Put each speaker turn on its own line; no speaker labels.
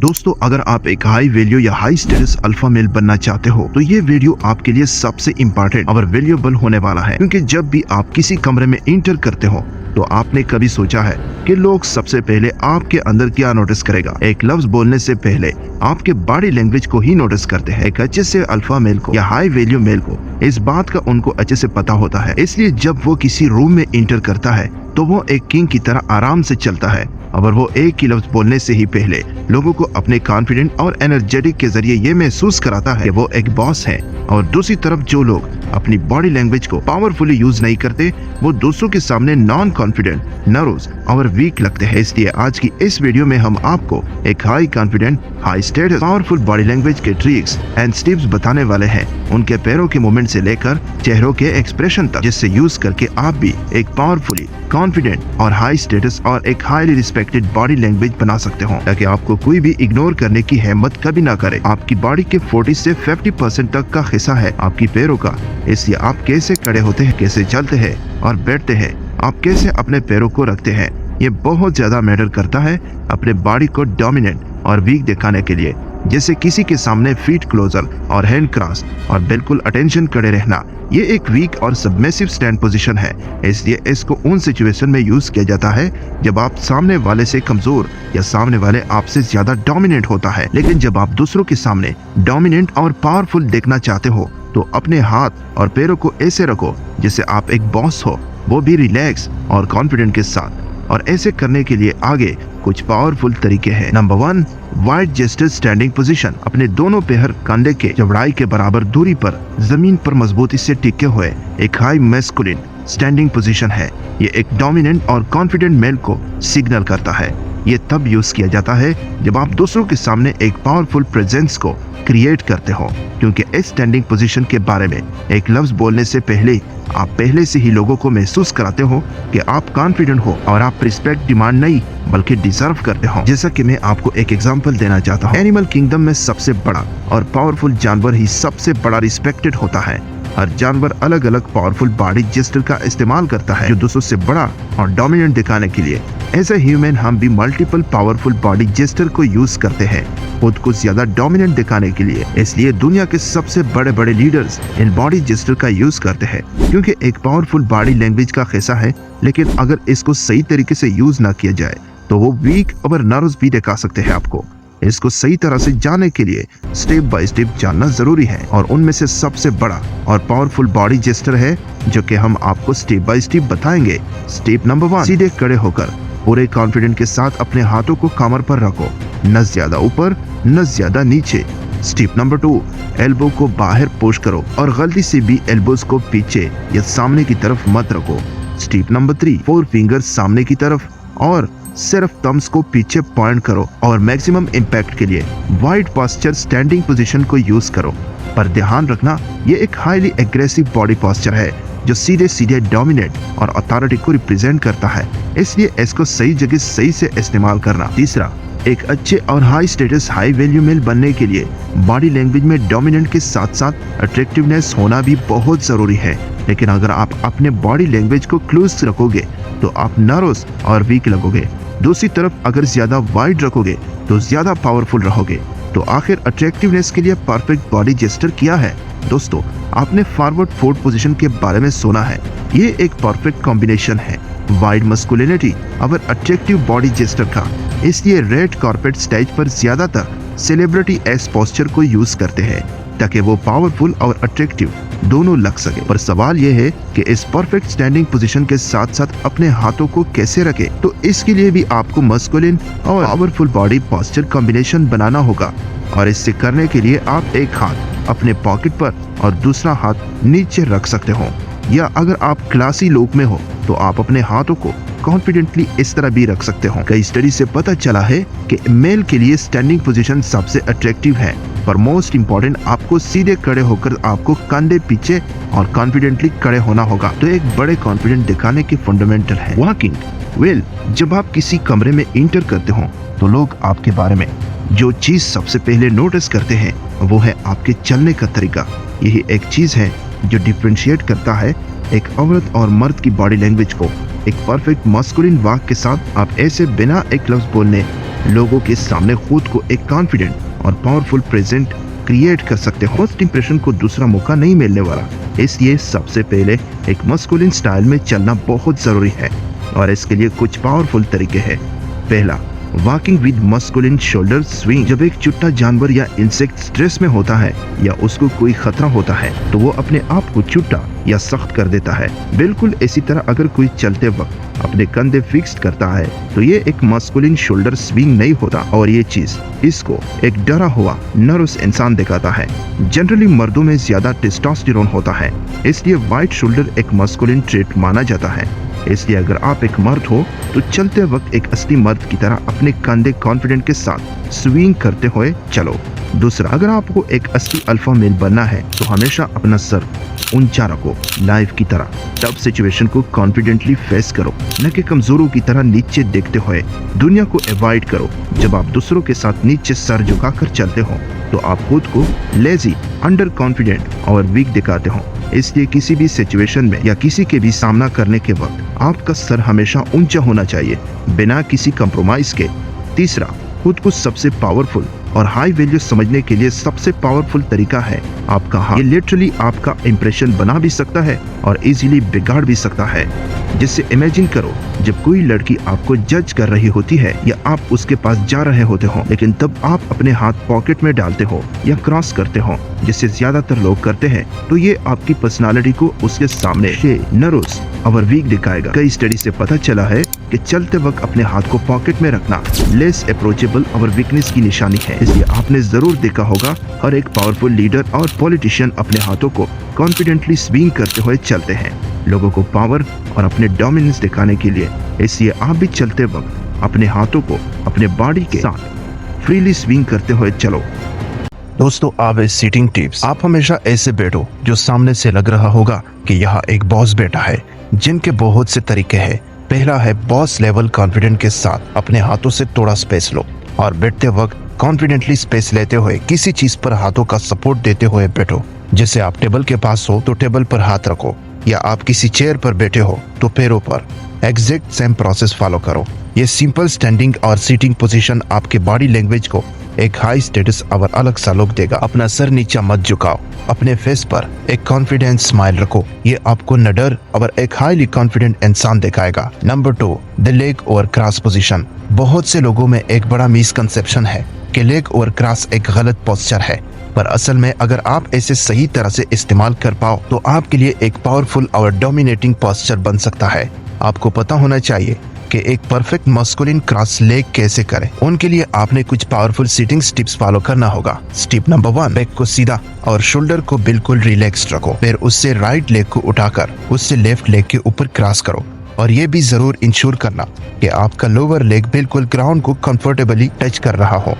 दोस्तों, अगर आप एक हाई वैल्यू या हाई स्टेटस अल्फा मेल बनना चाहते हो तो ये वीडियो आपके लिए सबसे इम्पोर्टेंट और वैल्यूएबल होने वाला है, क्योंकि जब भी आप किसी कमरे में एंटर करते हो तो आपने कभी सोचा है कि लोग सबसे पहले आपके अंदर क्या नोटिस करेगा। एक लफ्ज बोलने से पहले आपके बॉडी लैंग्वेज को ही नोटिस करते हैं। एक अच्छे से अल्फा मेल को या हाई वैल्यू मेल को इस बात का उनको अच्छे से पता होता है, इसलिए जब वो किसी रूम में एंटर करता है तो वो एक किंग की तरह आराम से चलता है। और वो एक ही लफ्ज बोलने से ही पहले लोगों को अपने कॉन्फिडेंट और एनर्जेटिक के जरिए ये महसूस कराता है कि वो एक बॉस है। और दूसरी तरफ जो लोग अपनी बॉडी लैंग्वेज को पावरफुली यूज नहीं करते, वो दूसरों के सामने नॉन कॉन्फिडेंट, नर्वस और वीक लगते हैं। इसलिए आज की इस वीडियो में हम आपको एक high confident, high status, powerful body language के ट्रिक्स एंड टिप्स बताने वाले हैं, उनके पैरों के मूवमेंट से लेकर चेहरों के एक्सप्रेशन तक, जिससे यूज करके आप भी एक पावरफुली कॉन्फिडेंट और हाई स्टेटस और एक हाईली रिस्पेक्टेड बॉडी लैंग्वेज बना सकते हो, ताकि आपको कोई भी इग्नोर करने की हिम्मत कभी ना करे। आपकी बॉडी के 40 से 50% तक का हिस्सा है आपकी पैरों का, इसलिए आप कैसे खड़े होते हैं, कैसे चलते हैं और बैठते हैं, आप कैसे अपने पैरों को रखते हैं, ये बहुत ज्यादा मैटर करता है अपने बॉडी को डोमिनेंट और वीक दिखाने के लिए। जैसे किसी के सामने फीट क्लोजर और हैंड क्रॉस और बिल्कुल अटेंशन खड़े रहना, ये एक वीक और सबमिसिव स्टैंड पोजीशन है। इसलिए इसको उन सिचुएशन में यूज किया जाता है जब आप सामने वाले से कमजोर या सामने वाले आपसे ज्यादा डोमिनेंट होता है। लेकिन जब आप दूसरों के सामने डोमिनेंट और पावरफुल देखना चाहते हो तो अपने हाथ और पैरों को ऐसे रखो जैसे आप एक बॉस हो, वो भी रिलैक्स और कॉन्फिडेंट के साथ। और ऐसे करने के लिए आगे कुछ पावरफुल तरीके हैं। Number 1, wide gesture standing position. अपने दोनों पैर कंधे के चौड़ाई के बराबर दूरी पर जमीन पर मजबूती से टिके हुए एक हाई मैस्कुलिन स्टैंडिंग पोजीशन है। ये एक डोमिनेंट और कॉन्फिडेंट मेल को सिग्नल करता है। ये तब यूज किया जाता है जब आप दूसरों के सामने एक पावरफुल प्रेजेंस को क्रिएट करते हो, क्योंकि इस स्टैंडिंग पोजीशन के बारे में एक लफ्ज बोलने से पहले आप पहले से ही लोगों को महसूस कराते हो कि आप कॉन्फिडेंट हो और आप रिस्पेक्ट डिमांड नहीं बल्कि डिजर्व करते हो। जैसा कि मैं आपको एक एग्जांपल देना चाहता हूँ। एनिमल किंगडम में सबसे बड़ा और पावरफुल जानवर ही सबसे बड़ा रिस्पेक्टेड होता है। हर जानवर अलग अलग पावरफुल बॉडी जेस्चर का इस्तेमाल करता है जो दूसरों से बड़ा और डोमिनेंट दिखाने के लिए। ऐसे ह्यूमन हम भी मल्टीपल पावरफुल बॉडी जेस्चर को यूज करते हैं खुद को ज्यादा डोमिनेंट दिखाने के लिए। इसलिए दुनिया के सबसे बड़े बड़े लीडर्स इन बॉडी जेस्चर का यूज करते हैं, क्योंकि एक पावरफुल बॉडी लैंग्वेज का हिस्सा है। लेकिन अगर इसको सही तरीके से यूज ना किया जाए तो वो वीक और नर्वस भी दिखा सकते हैं आपको। इसको सही तरह से जानने के लिए स्टेप बाय स्टेप जानना जरूरी है, और उनमें से सबसे बड़ा और पावरफुल बॉडी जेस्चर है जो कि हम आपको स्टेप बाय स्टेप बताएंगे। स्टेप नंबर 1, सीधे खड़े होकर पूरे कॉन्फिडेंस के साथ अपने हाथों को कमर पर रखो, न ज्यादा ऊपर न ज्यादा नीचे। स्टेप नंबर 2, एल्बो को बाहर पुश करो और गलती से भी एल्बोस को पीछे या सामने की तरफ मत रखो। स्टेप नंबर 3, 4 फिंगर्स सामने की तरफ और सिर्फ थम्स को पीछे पॉइंट करो। और मैक्सिमम इम्पैक्ट के लिए वाइड पोस्चर स्टैंडिंग पोजीशन को यूज करो। पर ध्यान रखना, ये एक हाईली एग्रेसिव बॉडी पोस्चर है जो सीधे सीधे डोमिनेट और अथॉरिटी को रिप्रेजेंट करता है, इसलिए इसको सही जगह सही से इस्तेमाल करना। तीसरा, एक अच्छे और high status high value male बनने के लिए बॉडी लैंग्वेज में डोमिनेंट के साथ साथ अट्रैक्टिवनेस होना भी बहुत जरूरी है। लेकिन अगर आप अपने बॉडी लैंग्वेज को क्लोज रखोगे तो आप नर्वस और वीक लगोगे। दूसरी तरफ अगर ज्यादा वाइड रखोगे तो ज्यादा पावरफुल रहोगे। तो आखिर अट्रैक्टिवनेस के लिए परफेक्ट बॉडी जेस्चर क्या है? दोस्तों, आपने फॉरवर्ड फोल्ड पोजीशन के बारे में सुना है। ये एक परफेक्ट कॉम्बिनेशन है वाइड मस्कुलिनिटी और अट्रैक्टिव बॉडी जेस्चर का। इसलिए रेड कार्पेट स्टेज पर ज्यादातर सेलिब्रिटी इस पोस्चर को यूज करते हैं ताकि वो पावरफुल और अट्रैक्टिव दोनों लग सके। पर सवाल ये है कि इस परफेक्ट स्टैंडिंग पोजीशन के साथ साथ अपने हाथों को कैसे रखें। तो इसके लिए भी आपको मस्कुलिन और पावरफुल बॉडी पोस्चर कॉम्बिनेशन बनाना होगा। और इससे करने के लिए आप एक हाथ अपने पॉकेट पर और दूसरा हाथ नीचे रख सकते हो, या अगर आप क्लासी लुक में हो तो आप अपने हाथों को कॉन्फिडेंटली इस तरह भी रख सकते हो। कई स्टडी से पता चला है कि मेल के लिए स्टैंडिंग पोजीशन सबसे अट्रैक्टिव है, पर मोस्ट इम्पोर्टेंट आपको सीधे खड़े होकर आपको कंधे पीछे और कॉन्फिडेंटली खड़े होना होगा। तो एक बड़े कॉन्फिडेंट दिखाने के फंडामेंटल है वॉकिंग। जब आप किसी कमरे में एंटर करते हो तो लोग आपके बारे में जो चीज सबसे पहले नोटिस करते हैं वो है आपके चलने का तरीका। यही एक चीज है जो डिफरेंशिएट करता है एक औरत और मर्द की बॉडी लैंग्वेज को। एक परफेक्ट मस्कुलिन वाक के साथ आप ऐसे बिना एक लफ्ज बोलने लोगों के सामने खुद को एक कॉन्फिडेंट और पावरफुल प्रेजेंट क्रिएट कर सकते हो। फर्स्ट इंप्रेशन को दूसरा मौका नहीं मिलने वाला, इसलिए सबसे पहले एक मस्कुलिन स्टाइल में चलना बहुत जरूरी है और इसके लिए कुछ पावरफुल तरीके हैं। पहला, walking with masculine shoulder swing. जब एक चुट्टा जानवर या इंसेक्ट स्ट्रेस में होता है या उसको कोई खतरा होता है तो वो अपने आप को चुट्टा या सख्त कर देता है। बिल्कुल इसी तरह अगर कोई चलते वक्त अपने कंधे फिक्स करता है तो ये एक मस्कुलिन शोल्डर स्विंग नहीं होता और ये चीज इसको एक डरा हुआ नर्वस इंसान दिखाता है। जनरली मर्दों में ज्यादा टेस्टोस्टेरोन होता है, इसलिए वाइड शोल्डर एक मस्कुलिन ट्रेट माना जाता है। इसलिए अगर आप एक मर्द हो तो चलते वक्त एक असली मर्द की तरह अपने कंधे कॉन्फिडेंट के साथ स्विंग करते हुए चलो। दूसरा, अगर आपको एक असली अल्फा मेल बनना है तो हमेशा अपना सर ऊंचा रखो लाइफ की तरह। टफ सिचुएशन को कॉन्फिडेंटली फेस करो, न कि कमजोरों की तरह नीचे देखते हुए। दुनिया को अवॉइड करो। जब आप दूसरों के साथ नीचे सर झुकाकर चलते हो तो आप खुद को लेजी, अंडर कॉन्फिडेंट और वीक दिखाते हो। इसलिए किसी भी सिचुएशन में या किसी के भी सामना करने के वक्त आपका सर हमेशा ऊंचा होना चाहिए, बिना किसी कंप्रोमाइज के। तीसरा, खुद को सबसे पावरफुल और हाई वैल्यू समझने के लिए सबसे पावरफुल तरीका है आपका हाथ। ये लिटरली आपका इंप्रेशन बना भी सकता है और इजीली बिगाड़ भी सकता है। जिससे इमेजिन करो जब कोई लड़की आपको जज कर रही होती है या आप उसके पास जा रहे होते हो, लेकिन तब आप अपने हाथ पॉकेट में डालते हो या क्रॉस करते हो, जिससे ज्यादातर लोग करते हैं, तो ये आपकी पर्सनालिटी को उसके सामने नर्वस और वीक दिखाएगा। कई स्टडी से पता चला है कि चलते वक्त अपने हाथ को पॉकेट में रखना लेस अप्रोचेबल और वीकनेस की निशानी है। इसलिए आपने जरूर देखा होगा हर एक पावरफुल लीडर और पॉलिटिशियन अपने हाथों को कॉन्फिडेंटली स्विंग करते हुए चलते हैं, लोगों को पावर और अपने डोमिनेंस दिखाने के लिए। इसलिए आप भी चलते वक्त अपने हाथों को अपने बॉडी के साथ फ्रीली स्विंग करते हुए चलो।
दोस्तों, आप इस सीटिंग टिप्स, आप हमेशा ऐसे बैठो जो सामने से लग रहा होगा कि यहाँ एक बॉस बैठा है, जिनके बहुत से तरीके हैं। पहला है बॉस लेवल कॉन्फिडेंट के साथ अपने हाथों से थोड़ा स्पेस लो और बैठते वक्त कॉन्फिडेंटली स्पेस लेते हुए किसी चीज पर हाथों का सपोर्ट देते हुए बैठो। जैसे आप टेबल के पास हो तो टेबल पर हाथ रखो, या आप किसी चेयर पर बैठे हो तो पैरों पर। एग्जैक्ट सेम प्रोसेस फॉलो करो। ये सिंपल स्टैंडिंग और सीटिंग पोजीशन आपके बॉडी लैंग्वेज को एक हाई स्टेटस और अलग सा लुक देगा। अपना सर नीचा मत झुकाओ, अपने फेस पर एक कॉन्फिडेंट स्माइल रखो। ये आपको न डर और एक हाईली कॉन्फिडेंट इंसान दिखाएगा। Number 2, the leg over cross position. बहुत से लोगों में एक बड़ा मिसकंसेप्शन है कि लेग ओवर क्रॉस एक गलत पोस्चर है, पर असल में अगर आप इसे सही तरह से इस्तेमाल कर पाओ तो आपके लिए एक पावरफुल और डोमिनेटिंग पोस्चर बन सकता है। आपको पता होना चाहिए कि एक परफेक्ट मस्कुलिन क्रॉस लेग कैसे करें। उनके लिए आपने कुछ पावरफुल सीटिंग टिप्स फॉलो करना होगा। स्टेप नंबर 1, बैक को सीधा और शोल्डर को बिल्कुल रिलैक्स्ड रखो। फिर उससे राइट लेग को उठाकर उससे लेफ्ट लेग के ऊपर क्रॉस करो, और ये भी जरूर इंश्योर करना कि आपका लोअर लेग बिल्कुल ग्राउंड को कंफर्टेबली टच कर रहा हो।